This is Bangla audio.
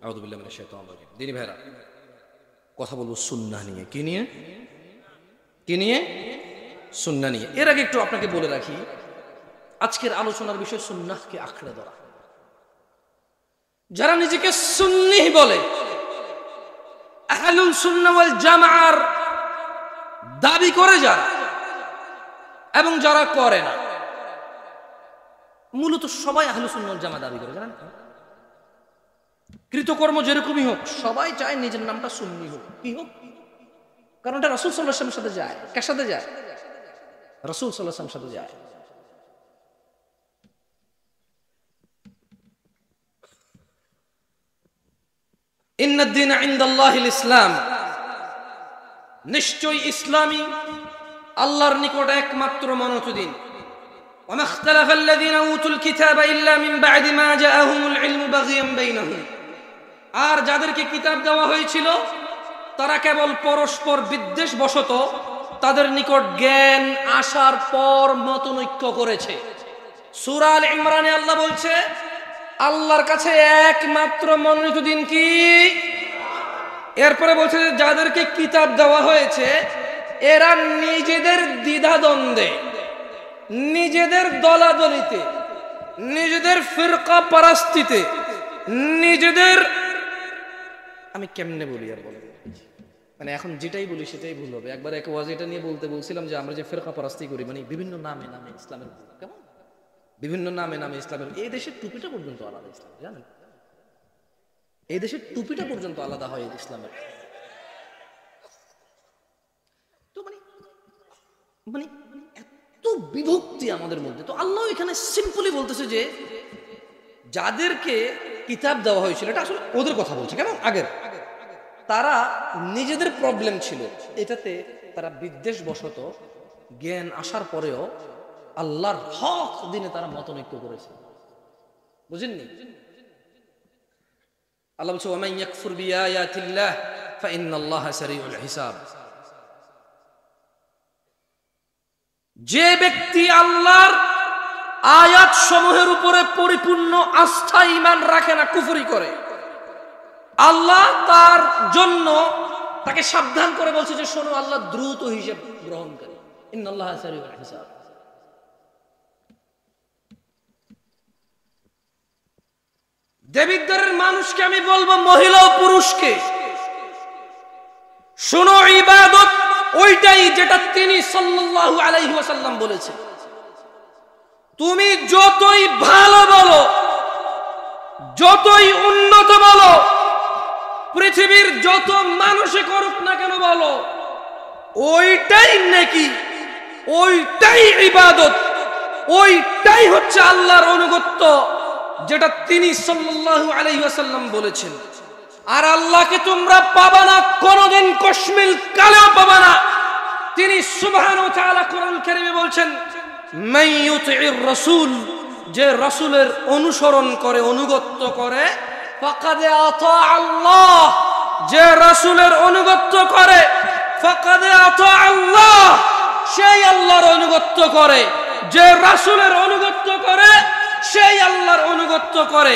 আউযু বিল্লাহি মিনাশ শাইতানির রাজিম। দিনী ভাইরা, কথা বলবো সুন্নাহ নিয়ে। কি নিয়ে? কি নিয়ে? সুন্নাহ নিয়ে। এর আগে একটু আপনাকে বলে রাখি, আজকের আলোচনার বিষয় সুন্নাহকে আঁকড়ে ধরা। যারা নিজেকে সুন্নি বলে, আহলুল সুন্নাহ ওয়াল জামাআর দাবি করে যারা, এবং যারা করে না, মূলত সবাই আহলুস সুন্নাহ ওয়াল জামাআ দাবি করে, জানেন? কৃতকর্ম যেরকমই হোক, সবাই চায় নিজের নামটা সুন্নি হোক। কি হোক? কারণ এটা রাসূল সাল্লাল্লাহু আলাইহি ওয়াসাল্লামের সাথে যায়। কার সাথে যায়? রাসূল সাল্লাল্লাহু আলাইহি ওয়াসাল্লামের সাথে যায়। ইন্নাদ দীনা ইনদাল্লাহিল ইসলাম, নিশ্চয়ই ইসলামই আল্লাহর নিকট একমাত্র মানত দিন। ওয়া মাখতালাফাল্লাযীনা উতুল কিতাবা ইল্লা মিন বা'দি মা জাআহুমুল ইলমু বাগিয়ান বাইনাহুম, আর যাদেরকে কিতাব দেওয়া হয়েছিল তারা কেবল পরস্পর বিদ্বেষ বশত তাদের নিকট জ্ঞান আসার পর মতনৈক্য করেছে। সূরা আল ইমরানে আল্লাহ বলছে, আল্লাহর কাছে একমাত্র মনোনীত দিন কি? এরপরে বলছে যে যাদেরকে কিতাব দেওয়া হয়েছে এরা নিজেদের দ্বিধাদ্বন্দ্বে, নিজেদের দলাদলিতে, নিজেদের ফিরকা পারাস্তিতে, নিজেদের, আমি কেমনে বলি আর বলেন, মানে এখন যেটাই বলি সেটাই ভুল হবে। একবার এক ওয়াজ এটা নিয়ে বলছিলাম যে আমরা যে ফিরকা পারাস্তি করি, মানে বিভিন্ন নামে নামে ইসলামের, কেমন বিভিন্ন নামে নামে ইসলামের, এই দেশের টুপিটা পর্যন্ত আলাদা ইসলাম, জানেন? এই দেশের টুপিটা পর্যন্ত আলাদা হয় ইসলামের। তো মানে মানে এত বিভক্তি আমাদের মধ্যে। তো আল্লাহ এখানে সিম্পলি বলতেছে যে যাদেরকে কিতাব দেওয়া হয়েছিল, এটা আসলে ওদের কথা বলছে, কেমন আগের, তারা নিজেদের প্রবলেম ছিল এটাতে, তারা বিদ্বেষ বশত জ্ঞান আসার পরেও আল্লাহর হক দিনে তারা মতনৈক্য করেছে। বুঝেননি? আল্লাহ বলছে, ওয়া মান ইয়াকফুর বিআয়াতিল্লাহ ফাইন্নাল্লাহা সারিউল হিসাব, যে ব্যক্তি আল্লাহর আয়াত সমূহের উপরে পরিপূর্ণ আস্থা ঈমান রাখে না, কুফরি করে, আল্লাহ তার জন্য তাকে সাবধান করে বলছে যে শোনো, আল্লাহ দ্রুত হিসাব গ্রহণ করে। ইন্নাল্লাহা সারিউল হিসাব। দেবিদ্বারের মানুষকে আমি বলবো, মহিলা ও পুরুষকে, শোনো, ইবাদত ওইটাই যেটা তিনি সাল্লাল্লাহু আলাইহি ওয়াসাল্লাম বলেছে। তুমি যতই ভালো বলো, যতই উন্নত বলো, পৃথিবীর যত মানুষে করুক না কেন বলো, ওইটাই নেকি, ওইটাই ইবাদত, ওইটাই হচ্ছে আল্লাহর আনুগত্য, যেটা তিনি সাল্লাল্লাহু আলাইহি ওয়াসাল্লাম বলেছেন। আর আল্লাহকে তোমরা পাবা না, কোনদিন কশমিল কালেও পাবা না। তিনি সুবহানাহু ওয়া তাআলা কোরআন কারীমে বলছেন, মান ইউতি'র রাসূল, যে রাসূলের অনুসরণ করে, অনুগত্য করে, ফাকাদ আতা আল্লাহ, যে রাসূলের অনুগত্য করে, ফাকাদ আতা আল্লাহ, সেই আল্লাহর অনুগত্য করে। যে রাসূলের অনুগত্য করে সেই আল্লাহর অনুগত্য করে।